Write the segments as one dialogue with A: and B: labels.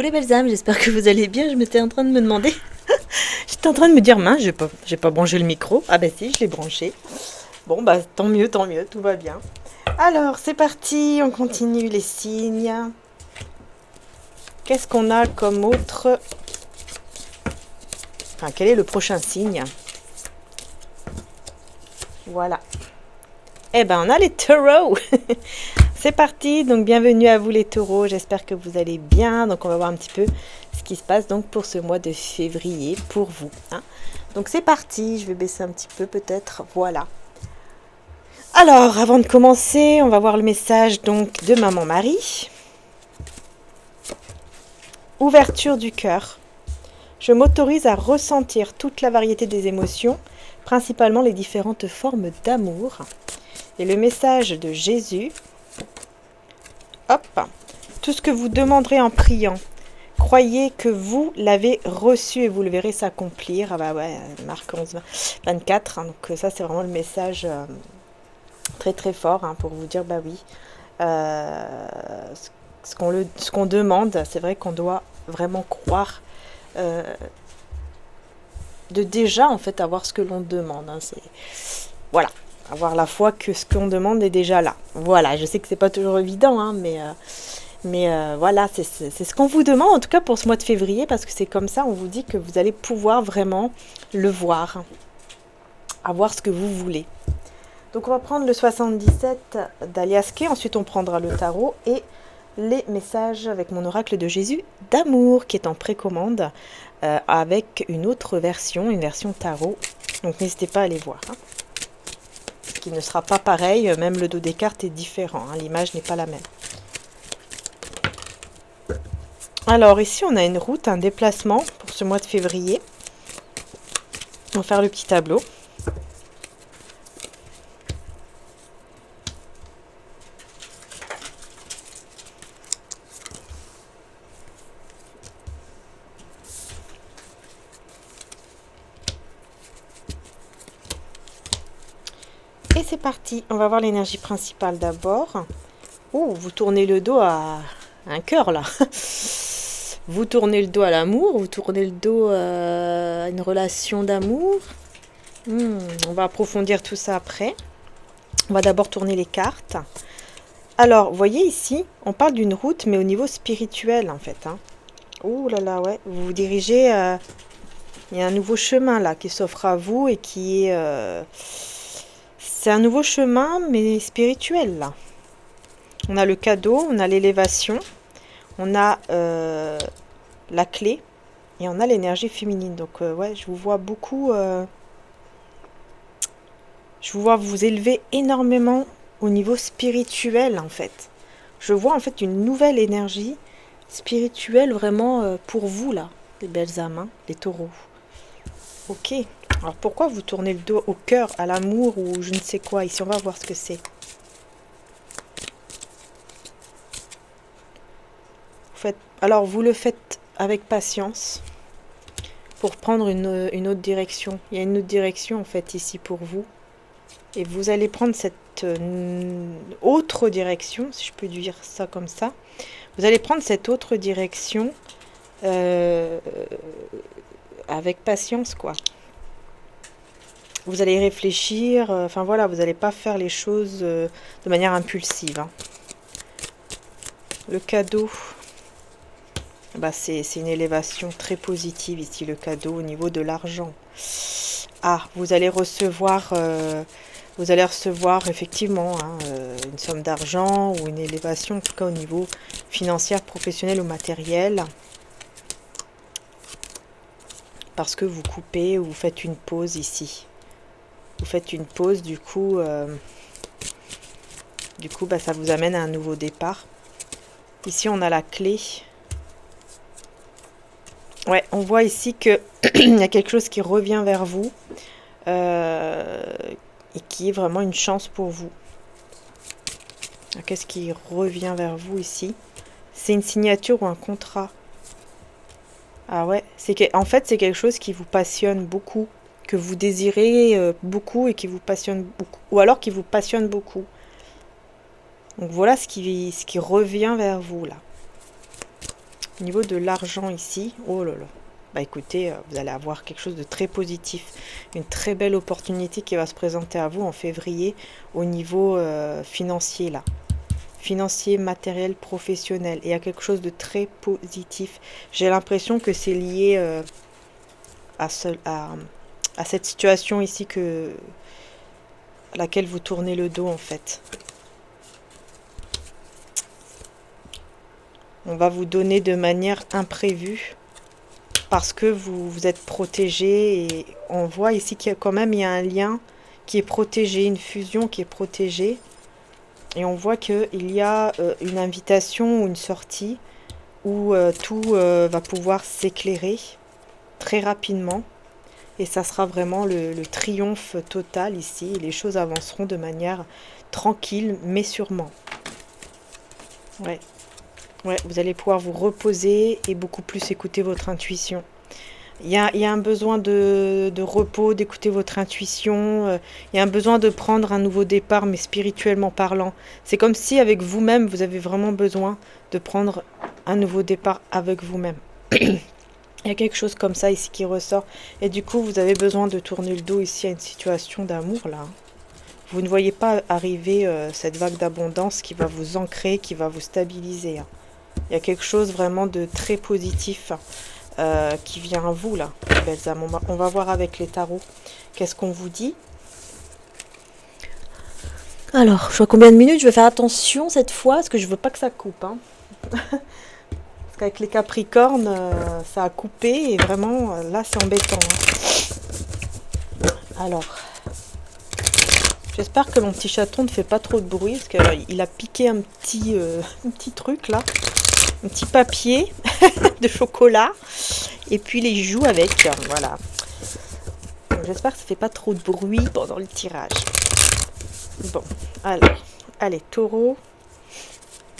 A: Coucou les belles âmes, j'espère que vous allez bien. Je m'étais en train de me demander, j'étais en train de me dire, mince, j'ai pas branché le micro. Ah ben si, je l'ai branché. Bon bah tant mieux, tout va bien. Alors c'est parti, on continue les signes. Qu'est-ce qu'on a comme autre... Enfin, quel est le prochain signe? Voilà. Eh ben on a les taureaux. C'est parti, donc bienvenue à vous les taureaux, j'espère que vous allez bien. Donc on va voir un petit peu ce qui se passe donc pour ce mois de février pour vous. Hein. Donc c'est parti, je vais baisser un petit peu peut-être, voilà. Alors avant de commencer, on va voir le message donc de Maman Marie. Ouverture du cœur. Je m'autorise à ressentir toute la variété des émotions, principalement les différentes formes d'amour. Et le message de Jésus... Hop, tout ce que vous demanderez en priant, croyez que vous l'avez reçu et vous le verrez s'accomplir. Ah bah ouais, Marc 11, 24, hein, donc ça c'est vraiment le message très très fort hein, pour vous dire bah oui, ce qu'on demande, c'est vrai qu'on doit vraiment croire de déjà en fait avoir ce que l'on demande. Hein, c'est voilà. Avoir la foi que ce qu'on demande est déjà là. Voilà, je sais que c'est pas toujours évident, hein, mais voilà, c'est ce qu'on vous demande, en tout cas pour ce mois de février, parce que c'est comme ça, on vous dit que vous allez pouvoir vraiment le voir, avoir ce que vous voulez. Donc on va prendre le 77 d'Alias Kay, ensuite on prendra le tarot et les messages avec mon oracle de Jésus d'amour, qui est en précommande, avec une autre version, une version tarot. Donc n'hésitez pas à aller voir. Hein. Qui ne sera pas pareil, même le dos des cartes est différent, hein, l'image n'est pas la même. Alors ici on a une route, un déplacement pour ce mois de février. On va faire le petit tableau. Et c'est parti, on va voir l'énergie principale d'abord. Oh, vous tournez le dos à un cœur là. Vous tournez le dos à l'amour, vous tournez le dos à une relation d'amour. On va approfondir tout ça après. On va d'abord tourner les cartes. Alors, vous voyez ici, on parle d'une route, mais au niveau spirituel en fait. Hein. Oh là là, ouais, vous vous dirigez... il y a un nouveau chemin là qui s'offre à vous et qui est... c'est un nouveau chemin, mais spirituel là. On a le cadeau, on a l'élévation, on a la clé et on a l'énergie féminine. Donc ouais, je vous vois beaucoup... je vous vois vous élever énormément au niveau spirituel en fait. Je vois en fait une nouvelle énergie spirituelle vraiment pour vous là, les belles âmes, hein, les taureaux. Ok, alors pourquoi vous tournez le dos au cœur, à l'amour ou je ne sais quoi? Ici on va voir ce que c'est. Alors vous le faites avec patience pour prendre une autre direction. Il y a une autre direction en fait ici pour vous. Et vous allez prendre cette autre direction, si je peux dire ça comme ça. Vous allez prendre cette autre direction avec patience quoi. Vous allez réfléchir, enfin voilà, vous n'allez pas faire les choses de manière impulsive. Hein. Le cadeau... Bah, c'est une élévation très positive ici, le cadeau au niveau de l'argent. Ah, vous allez recevoir effectivement hein, une somme d'argent ou une élévation, en tout cas au niveau financier, professionnel ou matériel. Parce que vous coupez ou vous faites une pause ici. Vous faites une pause, du coup bah, ça vous amène à un nouveau départ. Ici, on a la clé. Ouais, on voit ici qu'il y a quelque chose qui revient vers vous et qui est vraiment une chance pour vous. Qu'est-ce qui revient vers vous ici? C'est une signature ou un contrat? Ah ouais, en fait, c'est quelque chose qui vous passionne beaucoup, que vous désirez beaucoup et qui vous passionne beaucoup, ou alors qui vous passionne beaucoup. Donc voilà ce qui revient vers vous là. Au niveau de l'argent ici, oh là là. Bah écoutez, vous allez avoir quelque chose de très positif. Une très belle opportunité qui va se présenter à vous en février au niveau financier là. Financier, matériel, professionnel. Et il y a quelque chose de très positif. J'ai l'impression que c'est lié à cette situation ici à laquelle vous tournez le dos en fait. On va vous donner de manière imprévue parce que vous êtes protégé et on voit ici qu'il y a quand même il y a un lien qui est protégé, une fusion qui est protégée et on voit qu'il y a une invitation ou une sortie où tout va pouvoir s'éclairer très rapidement et ça sera vraiment le triomphe total ici et les choses avanceront de manière tranquille mais sûrement. Ouais. Ouais, vous allez pouvoir vous reposer et beaucoup plus écouter votre intuition. Il y a un besoin de repos, d'écouter votre intuition. Il y a un besoin de prendre un nouveau départ, mais spirituellement parlant. C'est comme si avec vous-même, vous avez vraiment besoin de prendre un nouveau départ avec vous-même. Il y a quelque chose comme ça ici qui ressort. Et du coup, vous avez besoin de tourner le dos ici à une situation d'amour, là. Vous ne voyez pas arriver cette vague d'abondance qui va vous ancrer, qui va vous stabiliser. Il y a quelque chose vraiment de très positif qui vient à vous, là, belles âmes. On va voir avec les tarots. Qu'est-ce qu'on vous dit? Alors, je vois combien de minutes. Je vais faire attention cette fois, parce que je veux pas que ça coupe. Hein. Parce qu'avec les Capricornes, ça a coupé. Et vraiment, là, c'est embêtant. Hein. Alors... J'espère que mon petit chaton ne fait pas trop de bruit, parce qu'il a piqué un petit truc là, un petit papier de chocolat, et puis il joue avec, voilà. J'espère que ça ne fait pas trop de bruit pendant le tirage. Bon, alors, allez, taureau,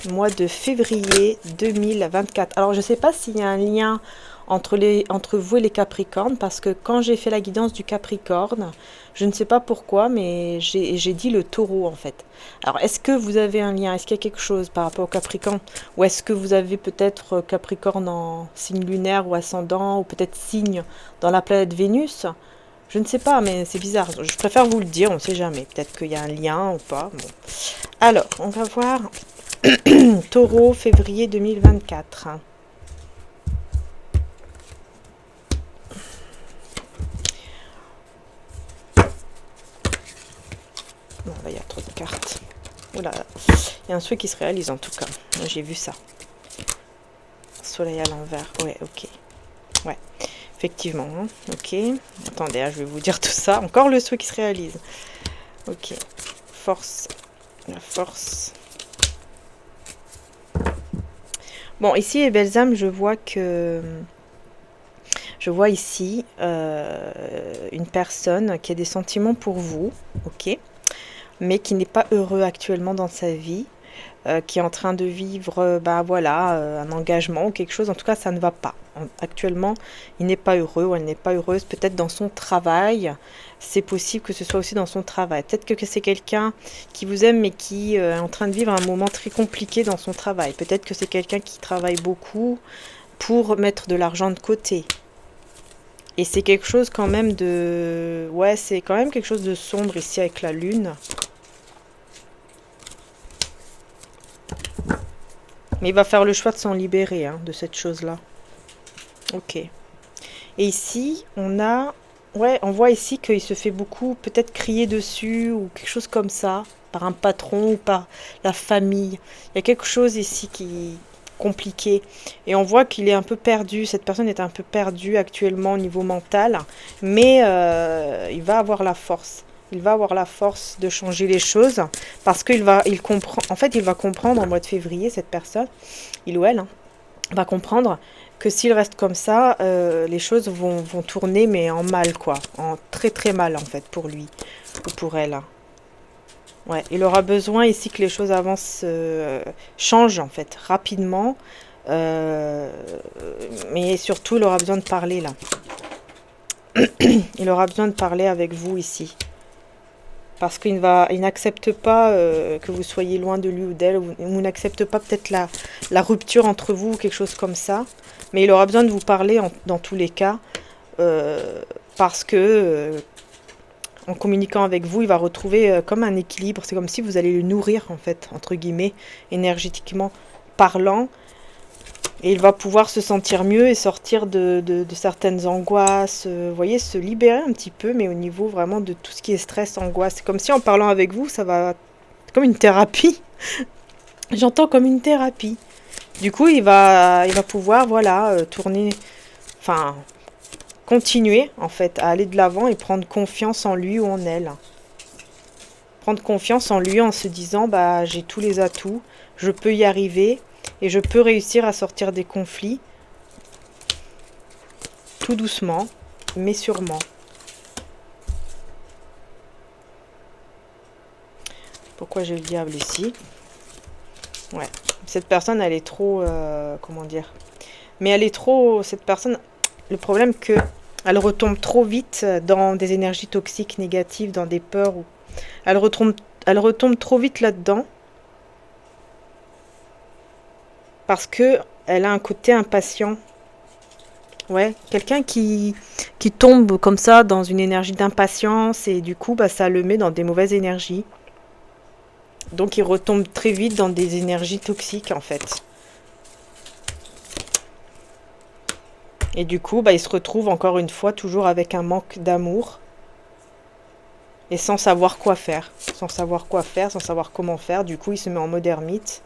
A: mois de février 2024. Alors, je ne sais pas s'il y a un lien entre vous et les Capricornes, parce que quand j'ai fait la guidance du Capricorne, je ne sais pas pourquoi, mais j'ai dit le taureau en fait. Alors, est-ce que vous avez un lien? Est-ce qu'il y a quelque chose par rapport au Capricorne? Ou est-ce que vous avez peut-être Capricorne en signe lunaire ou ascendant, ou peut-être signe dans la planète Vénus? Je ne sais pas, mais c'est bizarre. Je préfère vous le dire, on ne sait jamais. Peut-être qu'il y a un lien ou pas. Bon. Alors, on va voir taureau, février 2024. Non, là, il y a trop de cartes. Oula, il y a un souhait qui se réalise en tout cas. J'ai vu ça. Soleil à l'envers. Ouais, ok. Ouais, effectivement. Hein. Ok. Attendez, je vais vous dire tout ça. Encore le souhait qui se réalise. Ok. Force. La force. Bon, ici, les belles âmes, je vois que... Je vois ici une personne qui a des sentiments pour vous. Ok. Mais qui n'est pas heureux actuellement dans sa vie, qui est en train de vivre un engagement ou quelque chose. En tout cas, ça ne va pas. Actuellement, il n'est pas heureux ou elle n'est pas heureuse. Peut-être dans son travail, c'est possible que ce soit aussi dans son travail. Peut-être que c'est quelqu'un qui vous aime mais qui est en train de vivre un moment très compliqué dans son travail. Peut-être que c'est quelqu'un qui travaille beaucoup pour mettre de l'argent de côté. Et c'est quelque chose quand même de... Ouais, c'est quand même quelque chose de sombre ici avec la lune. Mais il va faire le choix de s'en libérer hein, de cette chose-là. Ok. Et ici, on a... Ouais, on voit ici qu'il se fait beaucoup peut-être crier dessus ou quelque chose comme ça, par un patron ou par la famille. Il y a quelque chose ici qui est compliqué. Et on voit qu'il est un peu perdu. Cette personne est un peu perdue actuellement au niveau mental. Mais il va avoir la force. Il va avoir la force de changer les choses parce qu'il va, il comprend, en fait, il va comprendre en mois de février, cette personne, il ou elle, hein, va comprendre que s'il reste comme ça, les choses vont tourner, mais en mal, quoi. En très très mal, en fait, pour lui ou pour elle. Hein. Ouais, il aura besoin ici que les choses avancent, changent, en fait, rapidement. Mais surtout, il aura besoin de parler, là. Il aura besoin de parler avec vous, ici. parce qu'il il n'accepte pas que vous soyez loin de lui ou d'elle, ou n'accepte pas peut-être la rupture entre vous, ou quelque chose comme ça. Mais il aura besoin de vous parler dans tous les cas, parce que en communiquant avec vous, il va retrouver comme un équilibre. C'est comme si vous allez le nourrir, en fait, entre guillemets, énergétiquement parlant. Et il va pouvoir se sentir mieux et sortir de certaines angoisses. Vous voyez, se libérer un petit peu, mais au niveau vraiment de tout ce qui est stress, angoisse. C'est comme si en parlant avec vous, ça va... comme une thérapie. J'entends comme une thérapie. Du coup, il va pouvoir, voilà, tourner... Enfin, continuer, en fait, à aller de l'avant et prendre confiance en lui ou en elle. Prendre confiance en lui en se disant, bah, j'ai tous les atouts, je peux y arriver... Et je peux réussir à sortir des conflits, tout doucement, mais sûrement. Pourquoi j'ai le diable ici? Ouais, cette personne, elle est trop... comment dire? Mais elle est trop... Cette personne, le problème que elle retombe trop vite dans des énergies toxiques, négatives, dans des peurs. Elle retombe trop vite là-dedans. Parce que elle a un côté impatient. Ouais, quelqu'un qui tombe comme ça dans une énergie d'impatience et du coup, bah, ça le met dans des mauvaises énergies. Donc, il retombe très vite dans des énergies toxiques, en fait. Et du coup, bah, il se retrouve encore une fois toujours avec un manque d'amour et sans savoir quoi faire. Sans savoir quoi faire, sans savoir comment faire. Du coup, il se met en mode ermite.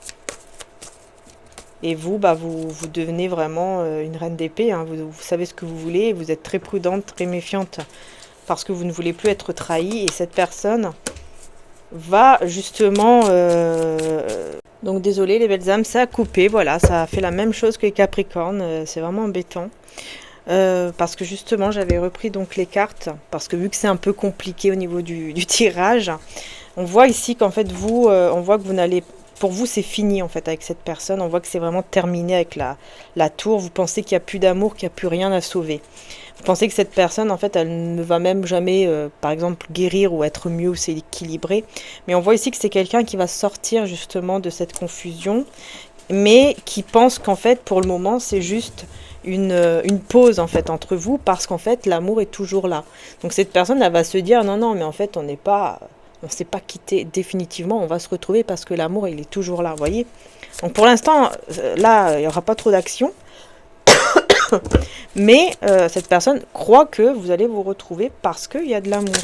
A: Et vous, bah, vous devenez vraiment une reine d'épée. Hein. Vous savez ce que vous voulez. Vous êtes très prudente, très méfiante. Parce que vous ne voulez plus être trahie. Et cette personne va justement... Donc désolé les belles âmes, ça a coupé. Voilà, ça a fait la même chose que les Capricornes. C'est vraiment embêtant. Parce que justement, j'avais repris donc les cartes. Parce que vu que c'est un peu compliqué au niveau du tirage, on voit ici qu'en fait, vous, on voit que vous n'allez... Pour vous, c'est fini en fait avec cette personne. On voit que c'est vraiment terminé avec la tour. Vous pensez qu'il n'y a plus d'amour, qu'il n'y a plus rien à sauver. Vous pensez que cette personne, en fait, elle ne va même jamais, par exemple, guérir ou être mieux ou s'équilibrer. Mais on voit ici que c'est quelqu'un qui va sortir justement de cette confusion, mais qui pense qu'en fait, pour le moment, c'est juste une pause en fait entre vous, parce qu'en fait, l'amour est toujours là. Donc cette personne, elle va se dire, non, non, mais en fait, on ne s'est pas quitté définitivement, on va se retrouver parce que l'amour, il est toujours là, vous voyez. Donc pour l'instant, là, il n'y aura pas trop d'action. Mais cette personne croit que vous allez vous retrouver parce qu'il y a de l'amour.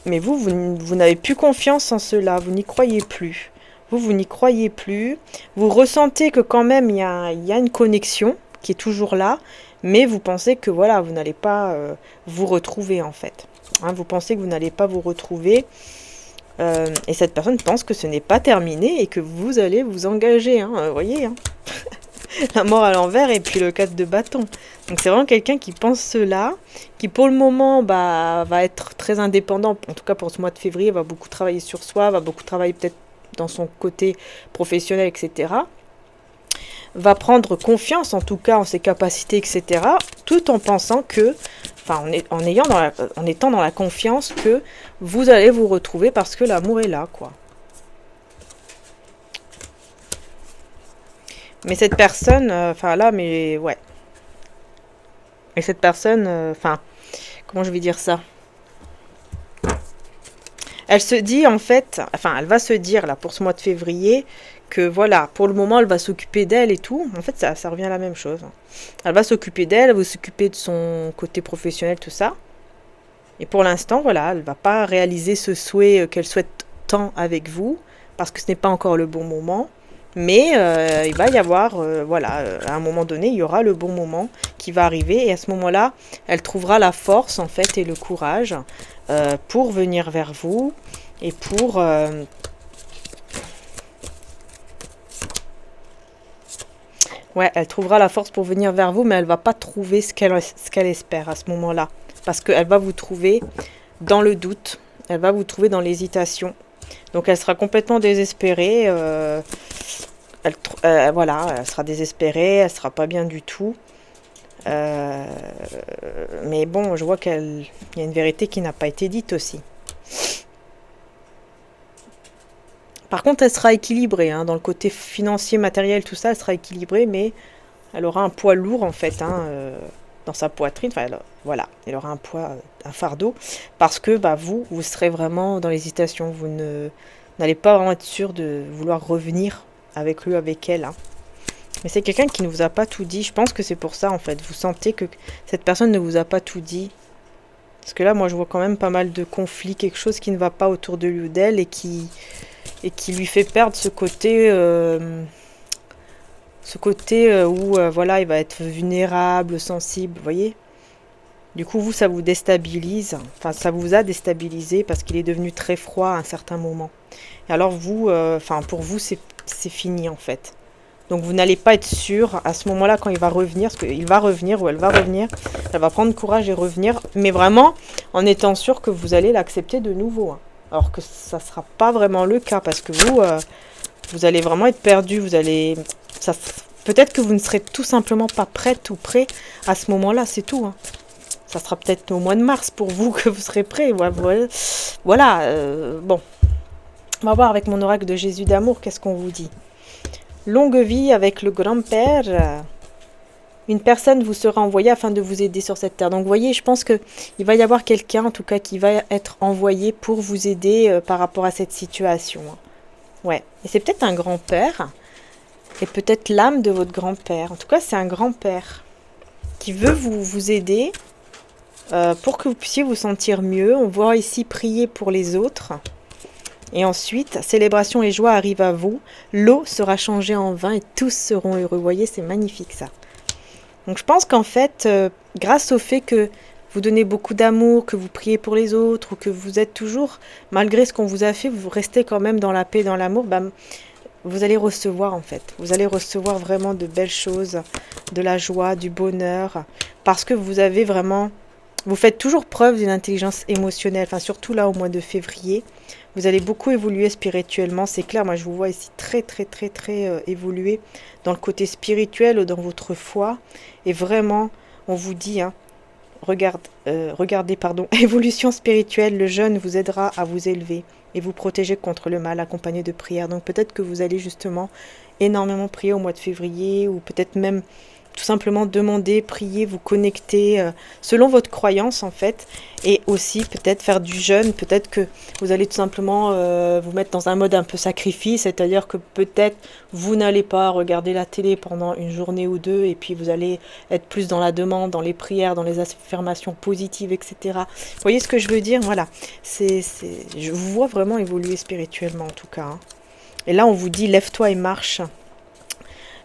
A: Mais vous n'avez plus confiance en cela, vous n'y croyez plus. Vous n'y croyez plus. Vous ressentez que quand même, il y a une connexion qui est toujours là. Mais vous pensez que voilà, vous n'allez pas vous retrouver en fait. Hein, vous pensez que vous n'allez pas vous retrouver. Et cette personne pense que ce n'est pas terminé et que vous allez vous engager. Hein, vous voyez, hein. La mort à l'envers et puis le 4 de bâton. Donc c'est vraiment quelqu'un qui pense cela, qui pour le moment va être très indépendant. En tout cas pour ce mois de février, va beaucoup travailler sur soi, va beaucoup travailler peut-être dans son côté professionnel, etc. Va prendre confiance en tout cas en ses capacités, etc. Tout en pensant que, enfin en étant dans la confiance que vous allez vous retrouver parce que l'amour est là, quoi. Mais cette personne, enfin là, mais ouais. Et cette personne, enfin, comment je vais dire ça? Elle se dit en fait, enfin, elle va se dire là pour ce mois de février que voilà, pour le moment, elle va s'occuper d'elle et tout. En fait, ça revient à la même chose. Elle va s'occuper d'elle, elle va s'occuper de son côté professionnel, tout ça. Et pour l'instant, voilà, elle va pas réaliser ce souhait qu'elle souhaite tant avec vous parce que ce n'est pas encore le bon moment. Mais il va y avoir, voilà, à un moment donné, il y aura le bon moment qui va arriver. Et à ce moment-là, elle trouvera la force, en fait, et le courage pour venir vers vous et pour... ouais, elle trouvera la force pour venir vers vous, mais elle va pas trouver ce qu'elle espère à ce moment-là. Parce qu'elle va vous trouver dans le doute, elle va vous trouver dans l'hésitation. Donc elle sera complètement désespérée. Voilà, elle sera désespérée, elle sera pas bien du tout. Mais bon, je vois qu'il y a une vérité qui n'a pas été dite aussi. Par contre, elle sera équilibrée, hein, dans le côté financier, matériel, tout ça, elle sera équilibrée, mais elle aura un poids lourd en fait, hein, dans sa poitrine. Enfin, voilà, elle aura un poids, un fardeau, parce que bah, vous serez vraiment dans l'hésitation. Vous n'allez pas vraiment être sûr de vouloir revenir avec lui, avec elle, hein. Mais c'est quelqu'un qui ne vous a pas tout dit. Je pense que c'est pour ça en fait. Vous sentez que cette personne ne vous a pas tout dit. Parce que là, moi, je vois quand même pas mal de conflits, quelque chose qui ne va pas autour de lui ou d'elle et qui lui fait perdre ce côté où voilà, il va être vulnérable, sensible, vous voyez. Du coup, vous, ça vous déstabilise, enfin, ça vous a déstabilisé parce qu'il est devenu très froid à un certain moment. Et alors, vous, enfin, pour vous, c'est fini en fait. Donc, vous n'allez pas être sûr à ce moment-là quand il va revenir, parce qu'il va revenir ou elle va prendre courage et revenir, mais vraiment en étant sûr que vous allez l'accepter de nouveau, hein. Alors que ça ne sera pas vraiment le cas parce que vous allez vraiment être perdu, ça, peut-être que vous ne serez tout simplement pas prête ou prêt à ce moment-là, c'est tout, hein. Ça sera peut-être au mois de mars pour vous que vous serez prêt. Voilà, bon. On va voir avec mon oracle de Jésus d'amour, qu'est-ce qu'on vous dit. Longue vie avec le grand-père. Une personne vous sera envoyée afin de vous aider sur cette terre. Donc vous voyez, je pense qu'il va y avoir quelqu'un, en tout cas, qui va être envoyé pour vous aider par rapport à cette situation. Ouais, et c'est peut-être un grand-père, et peut-être l'âme de votre grand-père. En tout cas, c'est un grand-père qui veut vous aider pour que vous puissiez vous sentir mieux. On voit ici prier pour les autres. Et ensuite, célébration et joie arrivent à vous. L'eau sera changée en vin et tous seront heureux. Vous voyez, c'est magnifique ça. Donc je pense qu'en fait, grâce au fait que vous donnez beaucoup d'amour, que vous priez pour les autres, ou que vous êtes toujours, malgré ce qu'on vous a fait, vous restez quand même dans la paix, dans l'amour, bah, vous allez recevoir en fait. Vous allez recevoir vraiment de belles choses, de la joie, du bonheur, parce que vous avez vraiment... Vous faites toujours preuve d'une intelligence émotionnelle, enfin surtout là au mois de février. Vous allez beaucoup évoluer spirituellement, c'est clair. Moi je vous vois ici très évoluer dans le côté spirituel ou dans votre foi. Et vraiment, on vous dit, hein, regardez, évolution spirituelle, le jeûne vous aidera à vous élever et vous protéger contre le mal, accompagné de prières. Donc peut-être que vous allez justement énormément prier au mois de février, ou peut-être même tout simplement demander, prier, vous connecter selon votre croyance en fait, et aussi peut-être faire du jeûne. Peut-être que vous allez tout simplement vous mettre dans un mode un peu sacrifice, c'est-à-dire que peut-être vous n'allez pas regarder la télé pendant une journée ou deux, et puis vous allez être plus dans la demande, dans les prières, dans les affirmations positives, etc. Vous voyez ce que je veux dire? Voilà, je vous vois vraiment évoluer spirituellement en tout cas, hein. Et là on vous dit lève-toi et marche.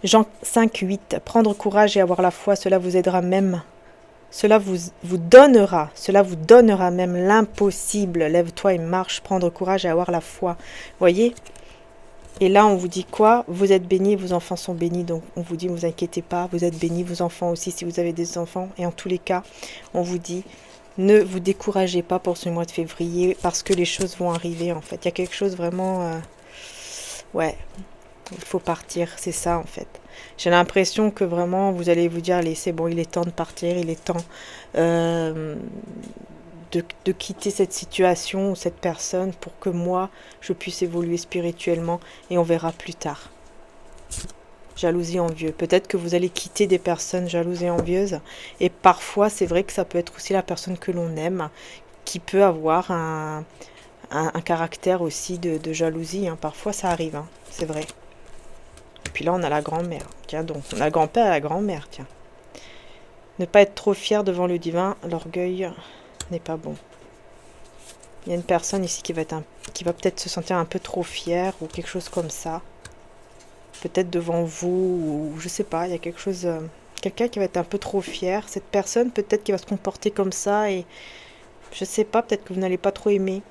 A: Jean 5, 8. Prendre courage et avoir la foi, cela vous aidera même. Cela vous donnera même l'impossible. Lève-toi et marche, prendre courage et avoir la foi. Voyez? Et là, on vous dit quoi? Vous êtes bénis, vos enfants sont bénis. Donc, on vous dit, ne vous inquiétez pas, vous êtes bénis, vos enfants aussi, si vous avez des enfants. Et en tous les cas, on vous dit, ne vous découragez pas pour ce mois de février, parce que les choses vont arriver, en fait. Il y a quelque chose vraiment... ouais... Il faut partir, c'est ça en fait. J'ai l'impression que vraiment vous allez vous dire, allez c'est bon, il est temps de partir, il est temps de quitter cette situation ou cette personne pour que moi je puisse évoluer spirituellement, et on verra plus tard. Jalousie envieuse. Peut-être que vous allez quitter des personnes jalouses et envieuses, et parfois c'est vrai que ça peut être aussi la personne que l'on aime qui peut avoir un caractère aussi de jalousie, hein. Parfois ça arrive, hein, c'est vrai. Et puis là, on a la grand-mère. Tiens donc, on a le grand-père et la grand-mère, tiens. Ne pas être trop fier devant le divin, l'orgueil n'est pas bon. Il y a une personne ici qui va peut-être se sentir un peu trop fière ou quelque chose comme ça. Peut-être devant vous, ou je sais pas, il y a quelque chose... quelqu'un qui va être un peu trop fier. Cette personne, peut-être qui va se comporter comme ça, et je sais pas, peut-être que vous n'allez pas trop aimer.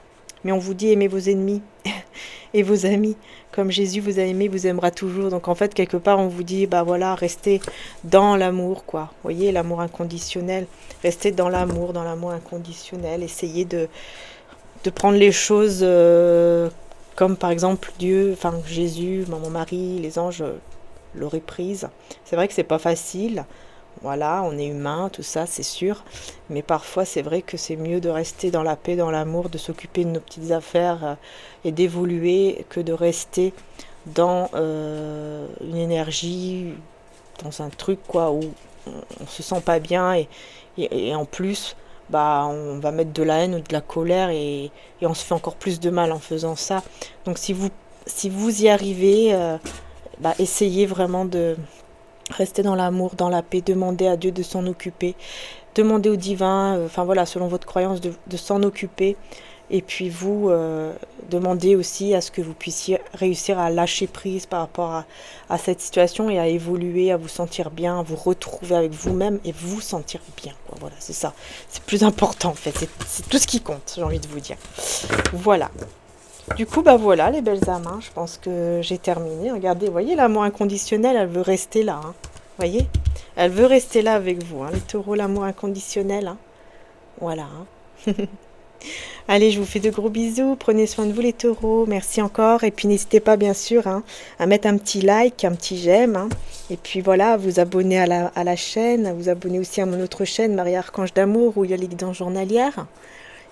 A: Mais on vous dit, aimez vos ennemis et vos amis. Comme Jésus vous a aimé, vous aimera toujours. Donc en fait, quelque part, on vous dit, bah voilà, restez dans l'amour, quoi. Vous voyez, l'amour inconditionnel. Restez dans l'amour inconditionnel. Essayez de prendre les choses comme par exemple Dieu, enfin Jésus, mon mari, les anges l'auraient prise. C'est vrai que c'est pas facile. Voilà, on est humain, tout ça, c'est sûr. Mais parfois, c'est vrai que c'est mieux de rester dans la paix, dans l'amour, de s'occuper de nos petites affaires et d'évoluer que de rester dans une énergie, dans un truc quoi où on se sent pas bien et en plus bah on va mettre de la haine ou de la colère et on se fait encore plus de mal en faisant ça. Donc si vous y arrivez, bah, essayez vraiment de rester dans l'amour, dans la paix, demandez à Dieu de s'en occuper, demandez au divin, enfin voilà, selon votre croyance, de s'en occuper. Et puis vous, demandez aussi à ce que vous puissiez réussir à lâcher prise par rapport à cette situation et à évoluer, à vous sentir bien, à vous retrouver avec vous-même et vous sentir bien. Quoi. Voilà, c'est ça. C'est plus important en fait. C'est tout ce qui compte, j'ai envie de vous dire. Voilà. Du coup, bah voilà, les belles âmes. Hein. Je pense que j'ai terminé. Regardez, vous voyez, l'amour inconditionnel, elle veut rester là. Hein. Vous voyez, elle veut rester là avec vous. Hein. Les taureaux, l'amour inconditionnel. Hein. Voilà. Hein. Allez, je vous fais de gros bisous. Prenez soin de vous les taureaux. Merci encore. Et puis n'hésitez pas bien sûr hein, à mettre un petit like, un petit j'aime. Hein. Et puis voilà, à vous abonner à la chaîne, à vous abonner aussi à mon autre chaîne, Marie Archange d'Amour, où il y a les guidances journalières.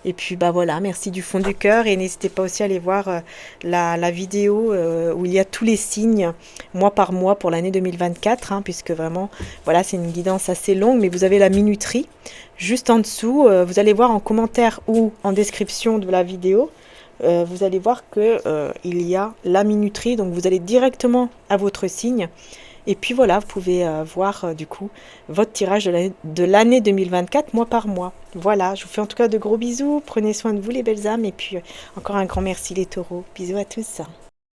A: Et puis bah voilà, merci du fond du cœur. Et n'hésitez pas aussi à aller voir la vidéo où il y a tous les signes, mois par mois pour l'année 2024. Hein, puisque vraiment, voilà, c'est une guidance assez longue, mais vous avez la minuterie. Juste en dessous, vous allez voir en commentaire ou en description de la vidéo, vous allez voir que il y a la minuterie, donc vous allez directement à votre signe. Et puis voilà, vous pouvez voir du coup votre tirage de l'année 2024 mois par mois. Voilà, je vous fais en tout cas de gros bisous, prenez soin de vous les belles âmes et puis encore un grand merci les taureaux. Bisous à tous.